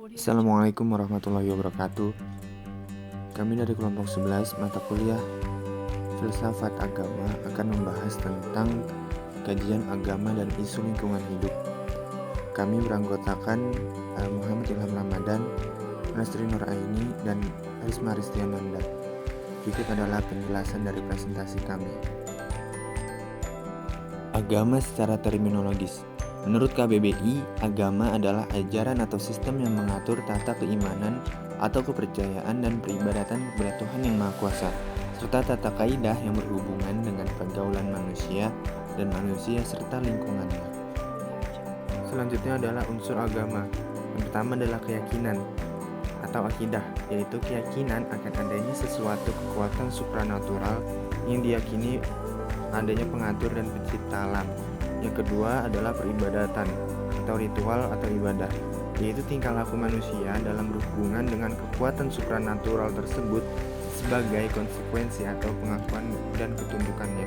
Assalamualaikum warahmatullahi wabarakatuh. Kami dari kelompok 11 mata kuliah Filsafat Agama akan membahas tentang kajian agama dan isu lingkungan hidup. Kami beranggotakan Muhammad Ilham Ramadan, Nasri Nuraini, dan Risma Ristiananda. Berikut adalah penjelasan dari presentasi kami. Agama secara terminologis. Menurut KBBI, agama adalah ajaran atau sistem yang mengatur tata keimanan atau kepercayaan dan peribadatan kepada Tuhan Yang Maha Kuasa, serta tata kaidah yang berhubungan dengan pergaulan manusia dan manusia serta lingkungannya. Selanjutnya adalah unsur agama. Yang pertama adalah keyakinan atau akidah, yaitu keyakinan akan adanya sesuatu kekuatan supranatural yang diyakini adanya pengatur dan pencipta alam. Yang kedua adalah peribadatan atau ritual atau ibadah, yaitu tingkah laku manusia dalam berhubungan dengan kekuatan supranatural tersebut sebagai konsekuensi atau pengakuan dan ketundukannya.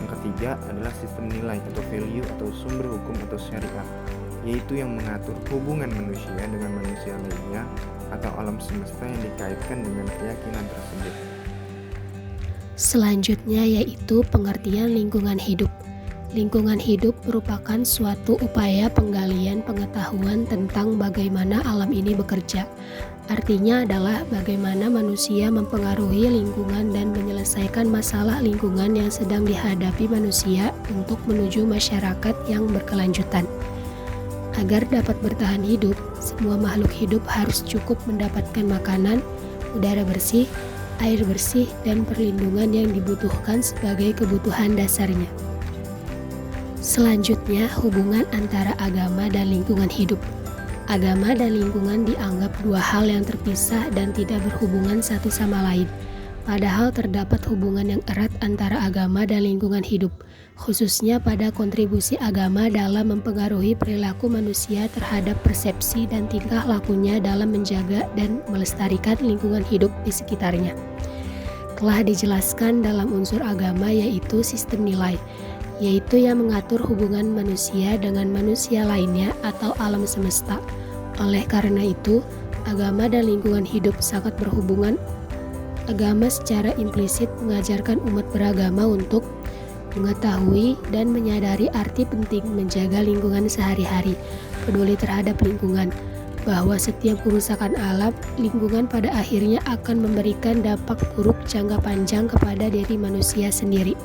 Yang ketiga adalah sistem nilai atau value atau sumber hukum atau syariat, yaitu yang mengatur hubungan manusia dengan manusia lainnya atau alam semesta yang dikaitkan dengan keyakinan tersebut. Selanjutnya yaitu pengertian lingkungan hidup. Lingkungan hidup merupakan suatu upaya penggalian pengetahuan tentang bagaimana alam ini bekerja. Artinya adalah bagaimana manusia mempengaruhi lingkungan dan menyelesaikan masalah lingkungan yang sedang dihadapi manusia untuk menuju masyarakat yang berkelanjutan. Agar dapat bertahan hidup, semua makhluk hidup harus cukup mendapatkan makanan, udara bersih, air bersih, dan perlindungan yang dibutuhkan sebagai kebutuhan dasarnya. Selanjutnya, hubungan antara agama dan lingkungan hidup. Agama dan lingkungan dianggap dua hal yang terpisah dan tidak berhubungan satu sama lain. Padahal terdapat hubungan yang erat antara agama dan lingkungan hidup, khususnya pada kontribusi agama dalam mempengaruhi perilaku manusia terhadap persepsi dan tingkah lakunya dalam menjaga dan melestarikan lingkungan hidup di sekitarnya. Telah dijelaskan dalam unsur agama yaitu sistem nilai, yaitu yang mengatur hubungan manusia dengan manusia lainnya atau alam semesta. Oleh karena itu, agama dan lingkungan hidup sangat berhubungan. Agama secara implisit mengajarkan umat beragama untuk mengetahui dan menyadari arti penting menjaga lingkungan sehari-hari, peduli terhadap lingkungan, bahwa setiap kerusakan alam, lingkungan pada akhirnya akan memberikan dampak buruk jangka panjang kepada diri manusia sendiri.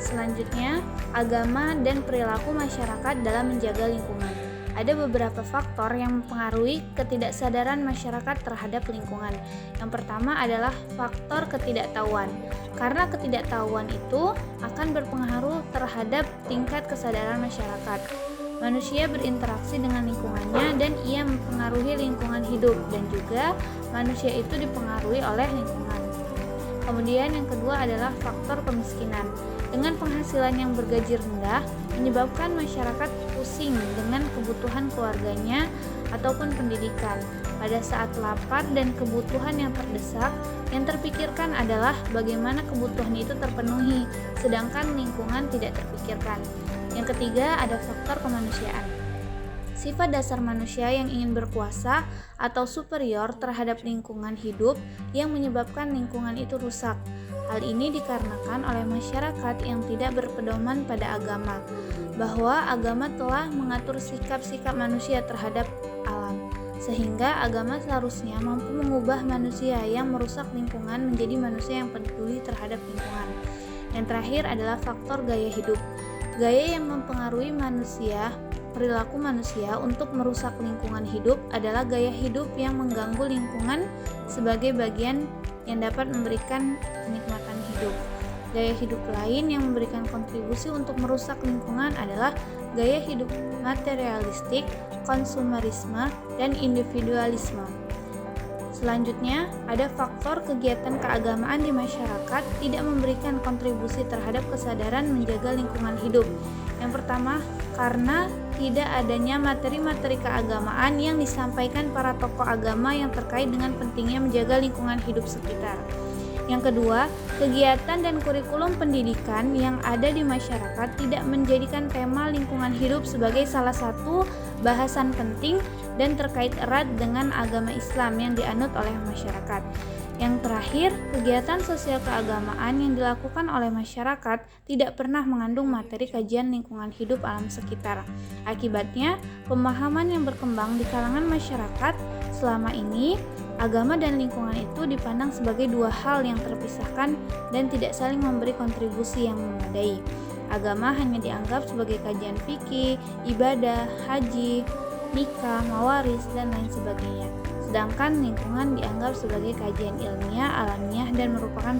Selanjutnya, agama dan perilaku masyarakat dalam menjaga lingkungan. Ada beberapa faktor yang mempengaruhi ketidaksadaran masyarakat terhadap lingkungan. Yang pertama adalah faktor ketidaktahuan. Karena ketidaktahuan itu akan berpengaruh terhadap tingkat kesadaran masyarakat. Manusia berinteraksi dengan lingkungannya dan ia mempengaruhi lingkungan hidup, dan juga manusia itu dipengaruhi oleh lingkungan. Kemudian yang kedua adalah faktor kemiskinan. Dengan penghasilan yang bergaji rendah, menyebabkan masyarakat pusing dengan kebutuhan keluarganya ataupun pendidikan. Pada saat lapar dan kebutuhan yang terdesak, yang terpikirkan adalah bagaimana kebutuhan itu terpenuhi, sedangkan lingkungan tidak terpikirkan. Yang ketiga ada faktor kemanusiaan. Sifat dasar manusia yang ingin berkuasa atau superior terhadap lingkungan hidup yang menyebabkan lingkungan itu rusak. Hal ini dikarenakan oleh masyarakat yang tidak berpedoman pada agama, bahwa agama telah mengatur sikap-sikap manusia terhadap alam, sehingga agama seharusnya mampu mengubah manusia yang merusak lingkungan menjadi manusia yang peduli terhadap lingkungan. Yang terakhir adalah faktor gaya hidup. Gaya yang mempengaruhi manusia, perilaku manusia untuk merusak lingkungan hidup adalah gaya hidup yang mengganggu lingkungan sebagai bagian yang dapat memberikan kenikmatan hidup. Gaya hidup lain yang memberikan kontribusi untuk merusak lingkungan adalah gaya hidup materialistik, konsumerisme, dan individualisme. Selanjutnya, ada faktor kegiatan keagamaan di masyarakat tidak memberikan kontribusi terhadap kesadaran menjaga lingkungan hidup. Yang pertama, karena tidak adanya materi-materi keagamaan yang disampaikan para tokoh agama yang terkait dengan pentingnya menjaga lingkungan hidup sekitar. Yang kedua, kegiatan dan kurikulum pendidikan yang ada di masyarakat tidak menjadikan tema lingkungan hidup sebagai salah satu bahasan penting dan terkait erat dengan agama Islam yang dianut oleh masyarakat. Yang terakhir, kegiatan sosial keagamaan yang dilakukan oleh masyarakat tidak pernah mengandung materi kajian lingkungan hidup alam sekitar. Akibatnya, pemahaman yang berkembang di kalangan masyarakat selama ini, agama dan lingkungan itu dipandang sebagai dua hal yang terpisahkan dan tidak saling memberi kontribusi yang memadai. Agama hanya dianggap sebagai kajian fikih, ibadah, haji, nikah, mawaris, dan lain sebagainya. Sedangkan lingkungan dianggap sebagai kajian ilmiah, alamiah, dan merupakan